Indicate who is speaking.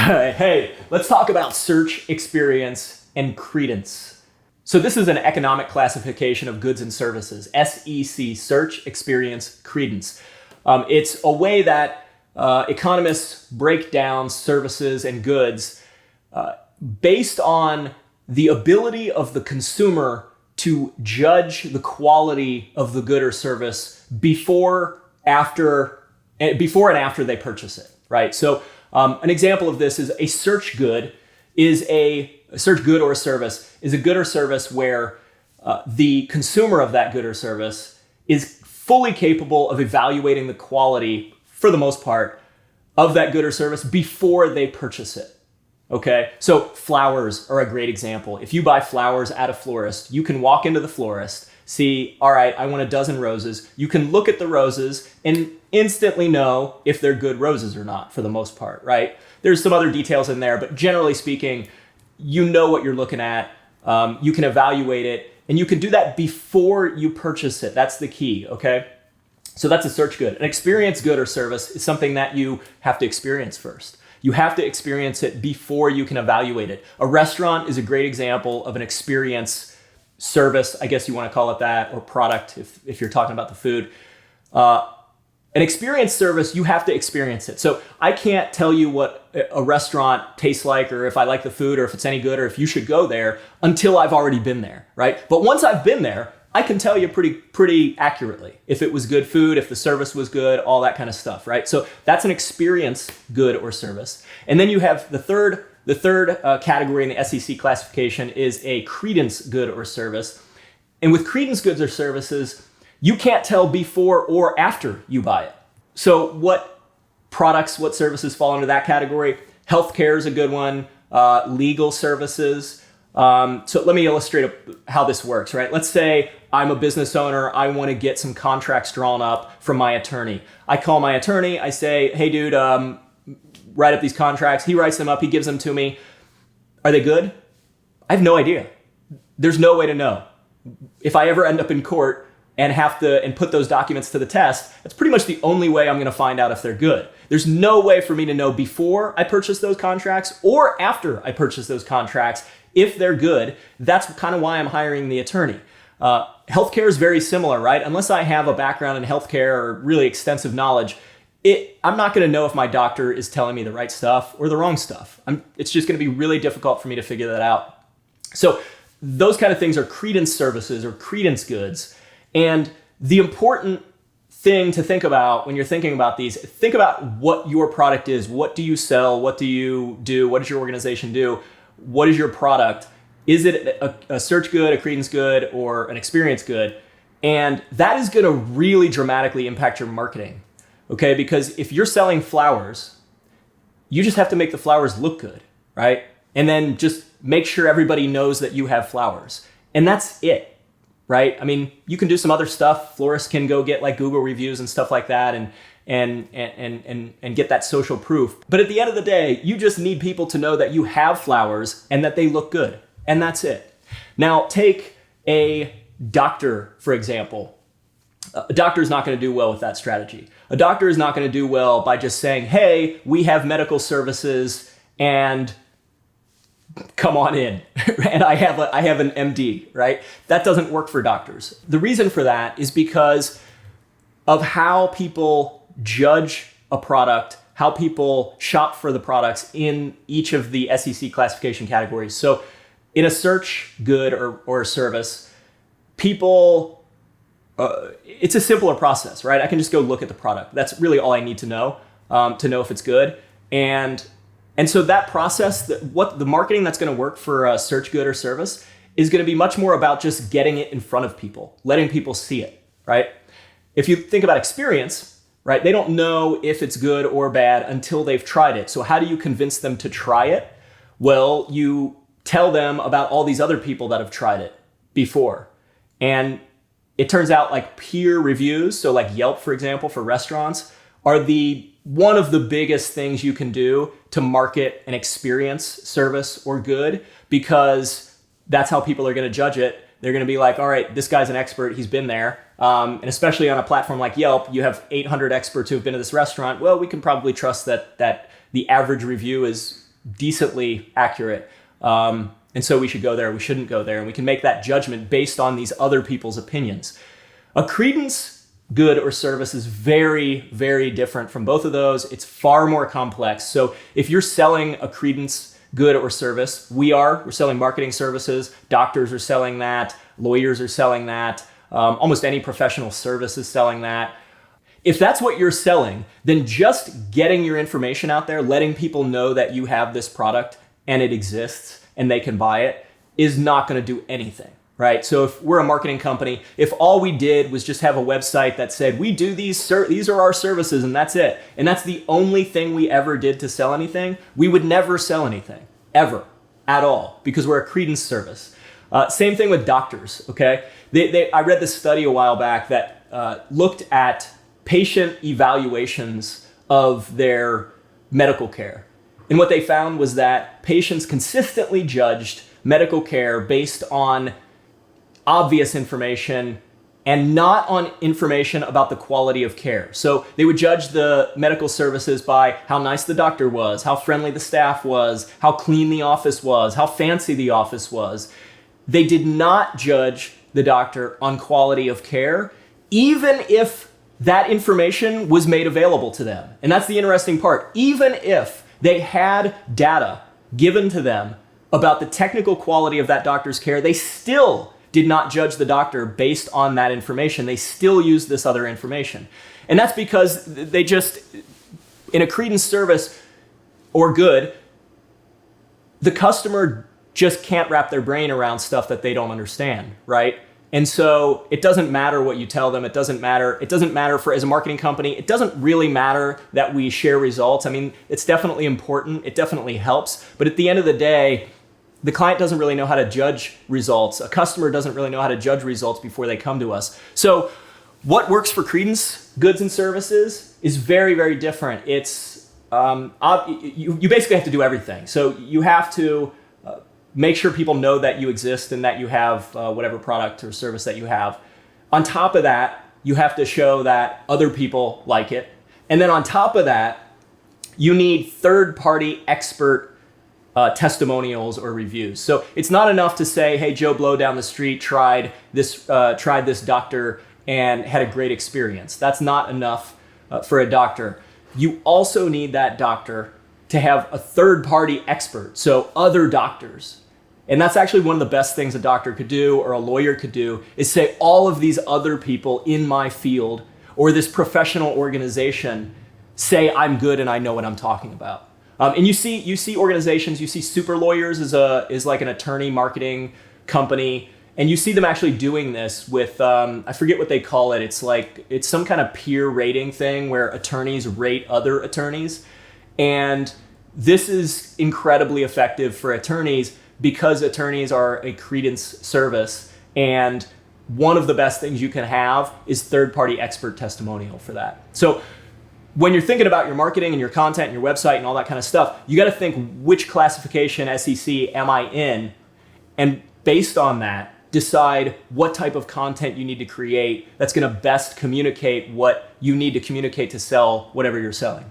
Speaker 1: Hey, let's talk about search, experience, and credence. So this is an economic classification of goods and services, SEC, search, experience, credence. It's a way that economists break down services and goods based on the ability of the consumer to judge the quality of the good or service before and after they purchase it, right? So an example of this is a search good or service is a good or service where the consumer of that good or service is fully capable of evaluating the quality, for the most part, of that good or service before they purchase it. Okay, so flowers are a great example. If you buy flowers at a florist, you can walk into the florist, see, all right, I want a dozen roses. You can look at the roses and instantly know if they're good roses or not, for the most part, right? There's some other details in there, but generally speaking, you know what you're looking at. You can evaluate it, and you can do that before you purchase it. That's the key, okay? So that's a search good. An experience good or service is something that you have to experience first. You have to experience it before you can evaluate it. A restaurant is a great example of an experience service, I guess you want to call it that, or product if you're talking about the food. An experience service, you have to experience it. So I can't tell you what a restaurant tastes like, or if I like the food, or if it's any good, or if you should go there until I've already been there, right? But once I've been there, I can tell you pretty accurately if it was good food, if the service was good, all that kind of stuff, right? So that's an experience good or service. And then you have the third category in the SEC classification is a credence good or service. And with credence goods or services, you can't tell before or after you buy it. So what services fall into that category? Healthcare is a good one, legal services. So let me illustrate how this works, right? Let's say I'm a business owner. I want to get some contracts drawn up from my attorney. I call my attorney. I say, hey, dude, write up these contracts. He writes them up. He gives them to me. Are they good? I have no idea. There's no way to know. If I ever end up in court and have to put those documents to the test, that's pretty much the only way I'm going to find out if they're good. There's no way for me to know before I purchase those contracts or after I purchase those contracts if they're good. That's kind of why I'm hiring the attorney. Healthcare is very similar, right? Unless I have a background in healthcare or really extensive knowledge, I'm not going to know if my doctor is telling me the right stuff or the wrong stuff. It's just going to be really difficult for me to figure that out. So those kind of things are credence services or credence goods. And the important thing to think about when you're thinking about these, think about what your product is. What do you sell? What do you do? What does your organization do? What is your product? Is it a search good, a credence good, or an experience good? And that is going to really dramatically impact your marketing, okay? Because if you're selling flowers, you just have to make the flowers look good, right? And then just make sure everybody knows that you have flowers. And that's it, right? I mean, you can do some other stuff. Florists can go get like Google reviews and stuff like that and get that social proof. But at the end of the day, you just need people to know that you have flowers and that they look good. And that's it. Now, take a doctor, for example. A doctor is not going to do well with that strategy. A doctor is not going to do well by just saying, hey, we have medical services and come on in. And I have an MD, right? That doesn't work for doctors. The reason for that is because of how people judge a product, how people shop for the products in each of the SEC classification categories. So in a search good or a service, people, it's a simpler process, right? I can just go look at the product. That's really all I need to know if it's good. And so that process, what the marketing that's going to work for a search good or service is going to be much more about just getting it in front of people, letting people see it, right? If you think about experience, right, they don't know if it's good or bad until they've tried it. So how do you convince them to try it? Well, you tell them about all these other people that have tried it before. And it turns out like peer reviews, so like Yelp, for example, for restaurants, are one of the biggest things you can do to market an experience service or good, because that's how people are going to judge it. They're going to be like, all right, this guy's an expert. He's been there. And especially on a platform like Yelp, you have 800 experts who have been to this restaurant. Well, we can probably trust that the average review is decently accurate. And so we should go there, we shouldn't go there. And we can make that judgment based on these other people's opinions. A credence good or service is very, very different from both of those. It's far more complex. So if you're selling a credence good or service, we're selling marketing services. Doctors are selling that. Lawyers are selling that. Almost any professional service is selling that. If that's what you're selling, then just getting your information out there, letting people know that you have this product and it exists and they can buy it is not going to do anything, right? So if we're a marketing company, if all we did was just have a website that said, we do these are our services and that's it, and that's the only thing we ever did to sell anything, we would never sell anything, ever, at all, because we're a credence service. Same thing with doctors, okay? I read this study a while back that looked at patient evaluations of their medical care. And what they found was that patients consistently judged medical care based on obvious information and not on information about the quality of care. So they would judge the medical services by how nice the doctor was, how friendly the staff was, how clean the office was, how fancy the office was. They did not judge the doctor on quality of care, even if that information was made available to them. And that's the interesting part. Even if they had data given to them about the technical quality of that doctor's care, they still did not judge the doctor based on that information. They still used this other information. And that's because they just, in a credence service or good, the customer just can't wrap their brain around stuff that they don't understand, right? And so it doesn't matter what you tell them. It doesn't matter for, as a marketing company, it doesn't really matter that we share results. I mean, it's definitely important. It definitely helps. But at the end of the day, the client doesn't really know how to judge results. A customer doesn't really know how to judge results before they come to us. So what works for credence goods and services is very, very different. It's, you basically have to do everything. So you have to make sure people know that you exist and that you have whatever product or service that you have. On top of that, you have to show that other people like it. And then on top of that, you need third-party expert testimonials or reviews. So it's not enough to say, hey, Joe Blow down the street tried this doctor and had a great experience. That's not enough for a doctor. You also need that doctor to have a third-party expert, so other doctors. And that's actually one of the best things a doctor could do or a lawyer could do, is say all of these other people in my field or this professional organization say I'm good and I know what I'm talking about. And you see organizations, you see super lawyers is like an attorney marketing company, and you see them actually doing this with, I forget what they call it. It's some kind of peer rating thing where attorneys rate other attorneys. And this is incredibly effective for attorneys because attorneys are a credence service. And one of the best things you can have is third-party expert testimonial for that. So when you're thinking about your marketing and your content and your website and all that kind of stuff, you got to think, which classification SEC am I in? And based on that, decide what type of content you need to create that's going to best communicate what you need to communicate to sell whatever you're selling.